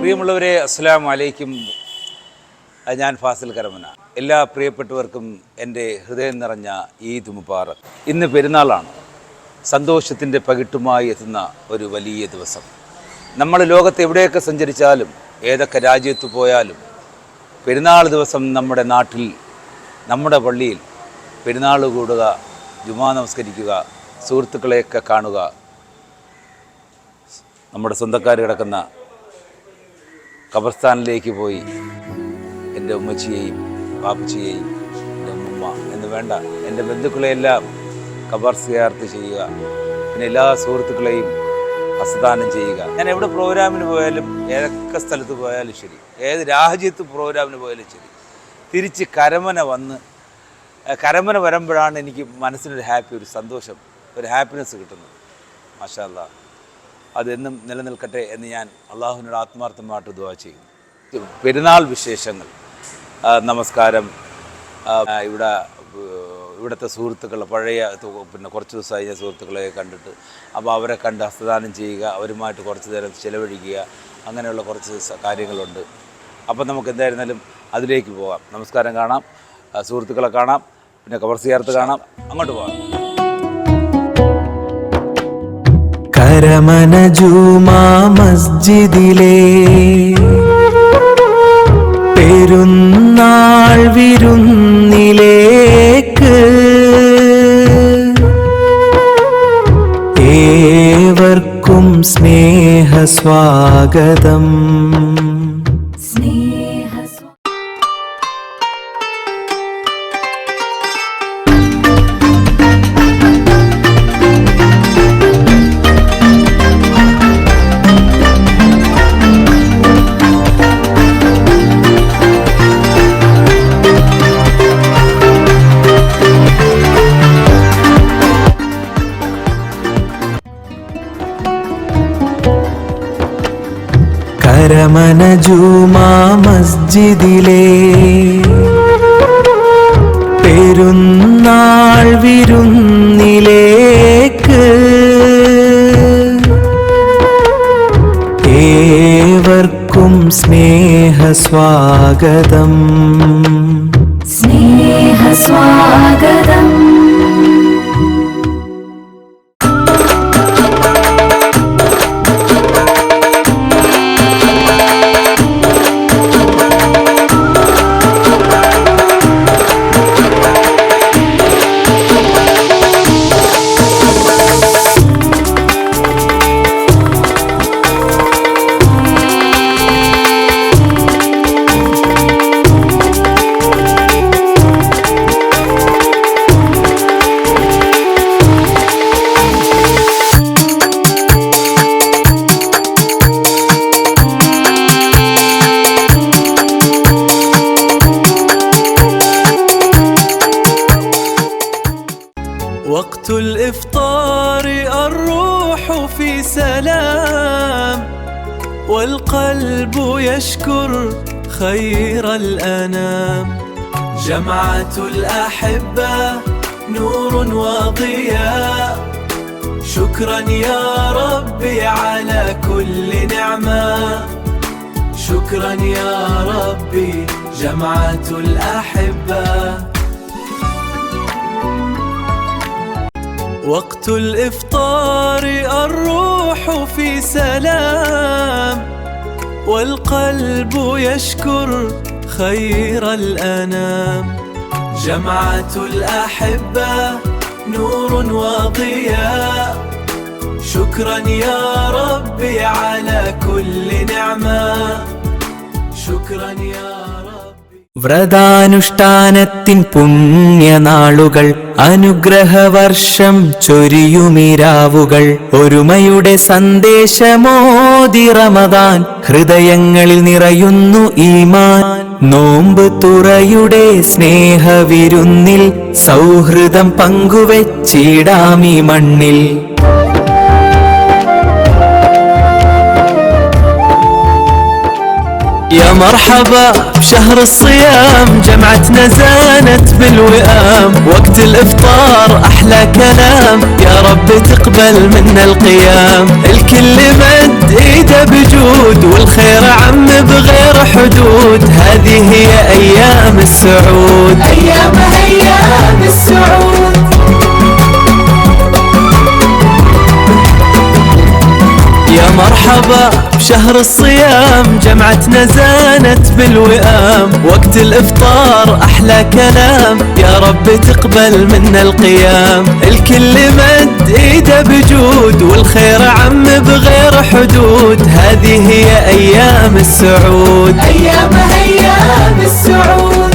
പ്രിയമുള്ളവരെ, അസ്സലാമു അലൈക്കും. ഞാൻ ഫാസിൽ കരമന. എല്ലാ പ്രിയപ്പെട്ടവർക്കും എൻ്റെ ഹൃദയം നിറഞ്ഞ ഈദ് മുബാറക്. ഇന്ന് പെരുന്നാളാണ്. സന്തോഷത്തിൻ്റെ പകിട്ടുമായി എത്തുന്ന ഒരു വലിയ ദിവസം. നമ്മൾ ലോകത്ത് എവിടെയൊക്കെ സഞ്ചരിച്ചാലും ഏതൊക്കെ രാജ്യത്ത് പോയാലും പെരുന്നാൾ ദിവസം നമ്മുടെ നാട്ടിൽ, നമ്മുടെ പള്ളിയിൽ പെരുന്നാൾ കൂടുക, ജുമാ നമസ്കരിക്കുക, സുഹൃത്തുക്കളെയൊക്കെ കാണുക, നമ്മുടെ സ്വന്തക്കാർ കിടക്കുന്ന ഖബർസ്ഥാനിലേക്ക് പോയി എൻ്റെ ഉമ്മച്ചിയെയും പാപ്പച്ചിയെയും എൻ്റെ ഉമ്മ എന്ന് വേണ്ട എൻ്റെ ബന്ധുക്കളെയെല്ലാം ഖബർ സിയാറത്ത് ചെയ്യുക. പിന്നെ എല്ലാ സുഹൃത്തുക്കളെയും ഹസ്തദാനം ചെയ്യുക. ഞാൻ എവിടെ പ്രോഗ്രാമിന് പോയാലും, ഏതൊക്കെ സ്ഥലത്ത് പോയാലും ശരി, ഏത് രാജ്യത്ത് പ്രോഗ്രാമിന് പോയാലും ശരി, തിരിച്ച് കരമന വരുമ്പോഴാണ് എനിക്ക് മനസ്സിനൊരു ഹാപ്പി, ഒരു സന്തോഷം, ഒരു ഹാപ്പിനെസ് കിട്ടുന്നത്. മാഷാ അല്ലാഹ്, അതെന്നും നിലനിൽക്കട്ടെ എന്ന് ഞാൻ അള്ളാഹുവിനോട് ആത്മാർത്ഥമായിട്ട് ദുആ ചെയ്യുന്നു. പെരുന്നാൾ വിശേഷങ്ങൾ, നമസ്കാരം, ഇവിടുത്തെ സുഹൃത്തുക്കൾ, പഴയ കുറച്ച് ദിവസമായി ഞാൻ സുഹൃത്തുക്കളെ കണ്ടിട്ട്, അപ്പോൾ അവരെ കണ്ട് ഹസ്തദാനം ചെയ്യുക, അവരുമായിട്ട് കുറച്ച് നേരം ചിലവഴിക്കുക, അങ്ങനെയുള്ള കുറച്ച് കാര്യങ്ങളുണ്ട്. അപ്പം നമുക്ക് എന്തായിരുന്നാലും അതിലേക്ക് പോകാം. നമസ്കാരം കാണാം, സുഹൃത്തുക്കളെ കാണാം, പിന്നെ ഖബർ സിയാറത്ത് കാണാം. അങ്ങോട്ട് പോകാം. കരമന ജുമാ മസ്ജിദിലെ പെരുന്നാൾ വിരുന്നിലേക്ക് ഏവർക്കും സ്നേഹസ്വാഗതം. കരമന ജുമാ മസ്ജിദിലെ പെരുന്നാൾ വിരുന്നിലേക്ക് ഏവർക്കും സ്നേഹസ്വാഗതം. സ്നേഹസ്വാഗതം. وقت الإفطار الروح في سلام والقلب يشكر خير الأنام. جمعة الأحبة نور وضياء. شكرا يا ربي على كل نعمة. شكرا يا ربي جمعة الأحبة. وقت الإفطار الروح في سلام والقلب يشكر خير الأنام. جمعة الأحبة نور وضياء. شكرا يا ربي على كل نعمة. شكرا يا വ്രതാനുഷ്ഠാനത്തിൻ പുണ്യനാളുകൾ, അനുഗ്രഹവർഷം ചൊരിയുമിരാവുകൾ, ഒരുമയുടെ സന്ദേശമോദി റമദാൻ, ഹൃദയങ്ങളിൽ നിറയുന്നു ഈമാൻ. നോമ്പ് തുറയുടെ സ്നേഹവിരുന്നിൽ സൗഹൃദം പങ്കുവെച്ചിടാമീ മണ്ണിൽ. يا مرحبا بشهر الصيام، جمعتنا زانت بالوئام، وقت الإفطار أحلى كلام، يا رب تقبل منا القيام. الكل مد إيده بجود، والخير عم بغير حدود، هذه هي أيام السعود، أيام السعود. يا مرحبا بشهر الصيام، جمعتنا زانت بالوئام، وقت الإفطار أحلى كلام، يا رب تقبل منا القيام. الكل مد إيده بجود، والخير عم بغير حدود، هذه هي أيام السعود، أيام السعود.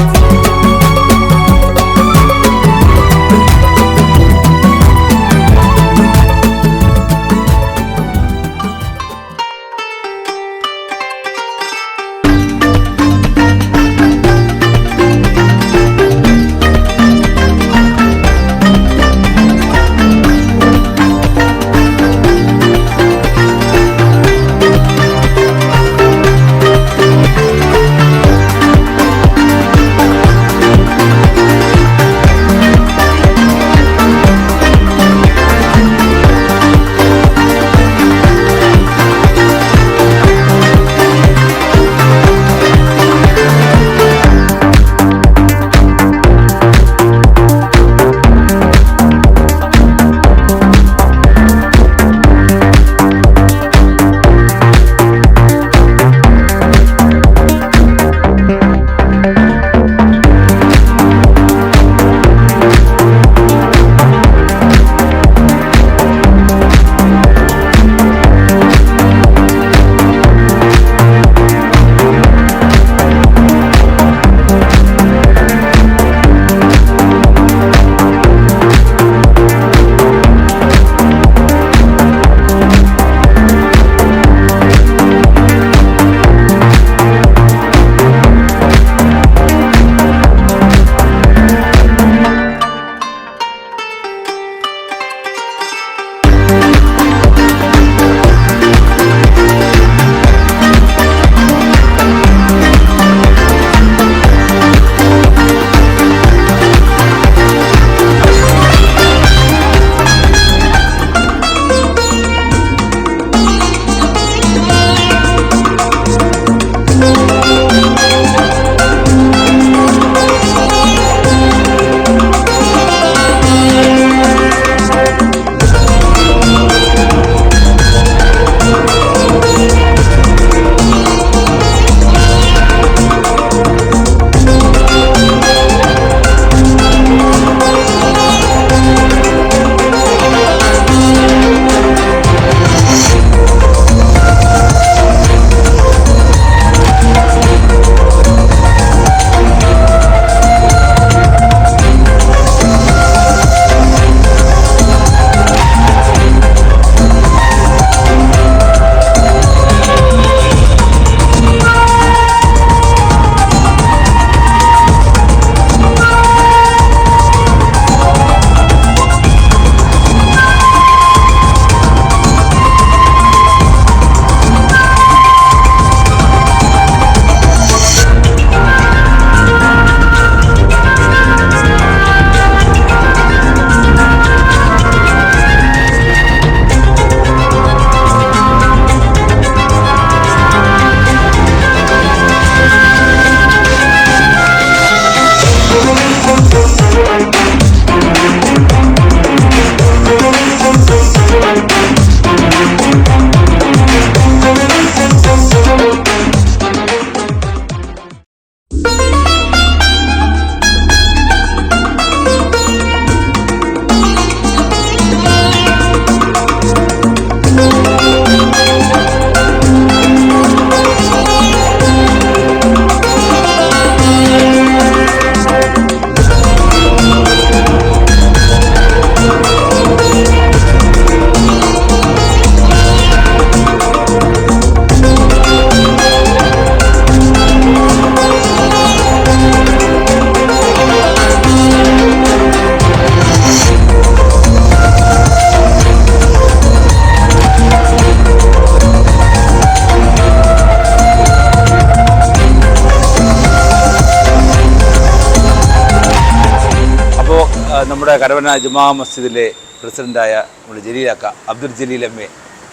നമ്മുടെ കരവന ജുമാ മസ്ജിദിലെ പ്രസിഡൻ്റായ നമ്മുടെ ജലീലാക്ക അബ്ദുൽ ജലീൽ എം.എ.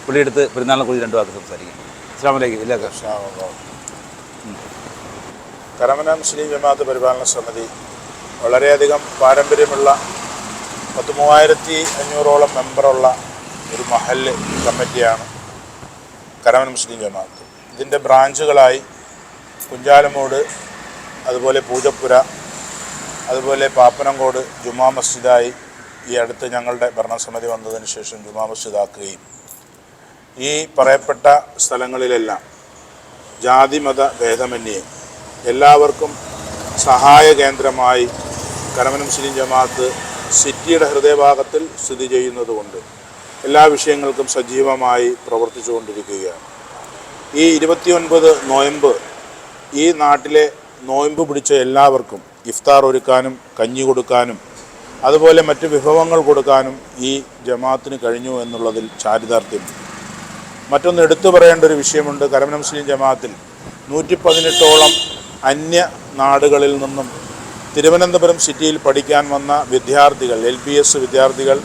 പുള്ളിയെടുത്ത് പെരുന്നാളിനെ കുറിച്ച് 2 വാക്ക് സംസാരിക്കും. അസ്സലാമു അലൈക്കും. ഇല്ലാക്ക. കരമന മുസ്ലിം ജമാഅത്ത് പരിപാലന സമിതി വളരെയധികം പാരമ്പര്യമുള്ള 13,500ഓളം മെമ്പറുള്ള ഒരു മഹല്ല് കമ്മിറ്റിയാണ് കരമന മുസ്ലിം ജമാഅത്ത്. ഇതിൻ്റെ ബ്രാഞ്ചുകളായി കുഞ്ചാലമൂട്, അതുപോലെ പൂജപ്പുര, അതുപോലെ പാപ്പനംകോട് ജുമാ മസ്ജിദായി ഈ അടുത്ത് ഞങ്ങളുടെ ഭരണസമിതി വന്നതിന് ശേഷം ജുമാ മസ്ജിദാക്കുകയും ഈ പറയപ്പെട്ട സ്ഥലങ്ങളിലെല്ലാം ജാതിമത ഭേദമന്യേ എല്ലാവർക്കും സഹായ കേന്ദ്രമായി കരമന മുസ്ലിം ജമാഅത്ത് സിറ്റിയുടെ ഹൃദയഭാഗത്തിൽ സ്ഥിതി ചെയ്യുന്നതുകൊണ്ട് എല്ലാ വിഷയങ്ങൾക്കും സജീവമായി പ്രവർത്തിച്ചുകൊണ്ടിരിക്കുകയാണ്. ഈ 29 നോയമ്പ് ഈ നാട്ടിലെ നോയമ്പ് പിടിച്ച എല്ലാവർക്കും ഇഫ്താർ ഒരുക്കാനും കഞ്ഞി കൊടുക്കാനും അതുപോലെ മറ്റ് വിഭവങ്ങൾ കൊടുക്കാനും ഈ ജമാഅത്തിന് കഴിഞ്ഞു എന്നുള്ളതിൽ ചാരിതാർത്ഥ്യമുണ്ട്. മറ്റൊന്ന് എടുത്തു പറയേണ്ട ഒരു വിഷയമുണ്ട്. കരമന മുസ്ലിം ജമാഅത്തിൽ 118ഓളം അന്യ നാടുകളിൽ നിന്നും തിരുവനന്തപുരം സിറ്റിയിൽ പഠിക്കാൻ വന്ന വിദ്യാർത്ഥികൾ, LBS വിദ്യാർത്ഥികൾ,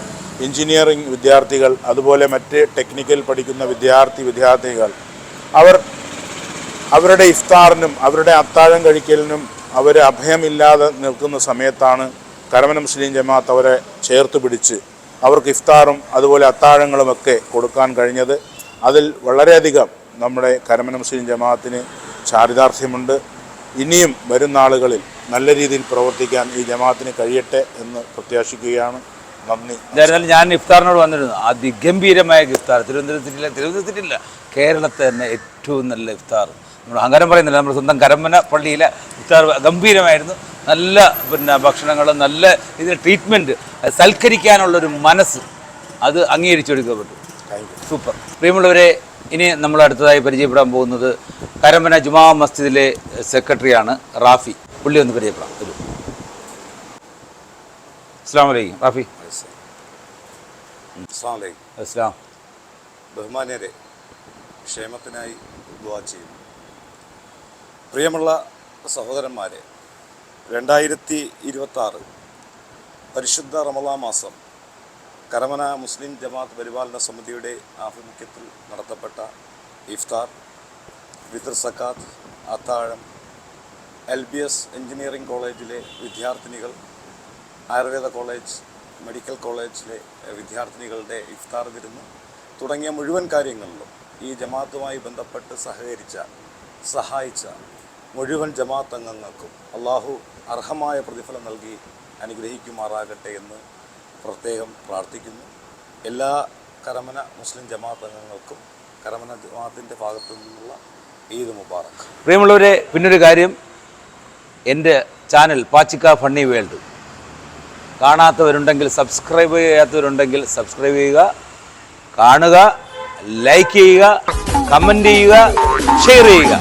എഞ്ചിനീയറിംഗ് വിദ്യാർത്ഥികൾ, അതുപോലെ മറ്റ് ടെക്നിക്കൽ പഠിക്കുന്ന വിദ്യാർത്ഥികൾ അവരുടെ ഇഫ്താറിനും അവരുടെ അത്താഴം കഴിക്കലിനും അവർ അഭയമില്ലാതെ നിൽക്കുന്ന സമയത്താണ് കരമന മുസ്ലിം ജമാഅത്ത് അവരെ ചേർത്ത് പിടിച്ച് അവർക്ക് ഇഫ്താറും അതുപോലെ അത്താഴങ്ങളുമൊക്കെ കൊടുക്കാൻ കഴിഞ്ഞത്. അതിൽ വളരെയധികം നമ്മുടെ കരമന മുസ്ലിം ജമാഅത്തിന് ചാരിതാർത്ഥ്യമുണ്ട്. ഇനിയും വരും നാളുകളിൽ നല്ല രീതിയിൽ പ്രവർത്തിക്കാൻ ഈ ജമാഅത്തിന് കഴിയട്ടെ എന്ന് പ്രത്യാശിക്കുകയാണ്. നന്ദി. എന്തായിരുന്നാലും ഞാൻ ഇഫ്താറിനോട് വന്നിരുന്നു. അതിഗംഭീരമായ ഇഫ്താർ തിരുവനന്തപുരത്തില്ല, കേരളത്തിൽ തന്നെ ഏറ്റവും നല്ല ഇഫ്താർ. നമ്മൾ അഹങ്കാരം പറയുന്നില്ല, നമ്മുടെ സ്വന്തം കരമന പള്ളിയിലെ ഇഫ്താർ ഗംഭീരമായിരുന്നു. നല്ല ഭക്ഷണങ്ങൾ, നല്ല ഇതിന് ട്രീറ്റ്മെൻറ്റ്, സൽക്കരിക്കാനുള്ളൊരു മനസ്സ്, അത് അംഗീകരിച്ചെടുക്കപ്പെട്ടു. സൂപ്പർ. പ്രിയമുള്ളവരെ, ഇനി നമ്മൾ അടുത്തതായി പരിചയപ്പെടാൻ പോകുന്നത് കരമന ജുമാ മസ്ജിദിലെ സെക്രട്ടറിയാണ് റാഫി. പുള്ളി ഒന്ന് പരിചയപ്പെടാം. ഒരു അസ്സലാമു അലൈക്കും. റാഫി. അസ്സലാം. ബഹുമാന്യരെ, ക്ഷേമത്തിനായി ദുആ ചെയ്യും. പ്രിയമുള്ള സഹോദരന്മാരെ, 2026 പരിശുദ്ധ റമളാൻ മാസം കരമന മുസ്ലിം ജമാഅത്ത് പരിപാലന സമിതിയുടെ ആഭിമുഖ്യത്തിൽ നടത്തപ്പെട്ട ഇഫ്താർ, ഫിത്ർ സക്കാത്ത്, അത്താഴം, LBS എഞ്ചിനീയറിംഗ് കോളേജിലെ വിദ്യാർത്ഥിനികൾ, ആയുർവേദ കോളേജ്, മെഡിക്കൽ കോളേജിലെ വിദ്യാർത്ഥിനികളുടെ ഇഫ്താർ വിരുന്ന് തുടങ്ങിയ മുഴുവൻ കാര്യങ്ങളിലും ഈ ജമാഅത്തുമായി ബന്ധപ്പെട്ട് സഹായിച്ച മുഴുവൻ ജമാഅത്ത് അംഗങ്ങൾക്കും അള്ളാഹു അർഹമായ പ്രതിഫലം നൽകി അനുഗ്രഹിക്കുമാറാകട്ടെ എന്ന് പ്രത്യേകം പ്രാർത്ഥിക്കുന്നു. എല്ലാ കരമന മുസ്ലിം ജമാഅത്ത് അംഗങ്ങൾക്കും കരമന ജമാഅത്തിൻ്റെ ഭാഗത്തു നിന്നുള്ള ഈദ് മുബാറക്. പ്രിയമുള്ളവരെ, പിന്നൊരു കാര്യം, എൻ്റെ ചാനൽ പാച്ചിക്ക ഫണ്ണി വേൾഡ് കാണാത്തവരുണ്ടെങ്കിൽ, സബ്സ്ക്രൈബ് ചെയ്യാത്തവരുണ്ടെങ്കിൽ സബ്സ്ക്രൈബ് ചെയ്യുക, കാണുക, ലൈക്ക് ചെയ്യുക, കമൻറ്റ് ചെയ്യുക, ഷെയർ ചെയ്യുക.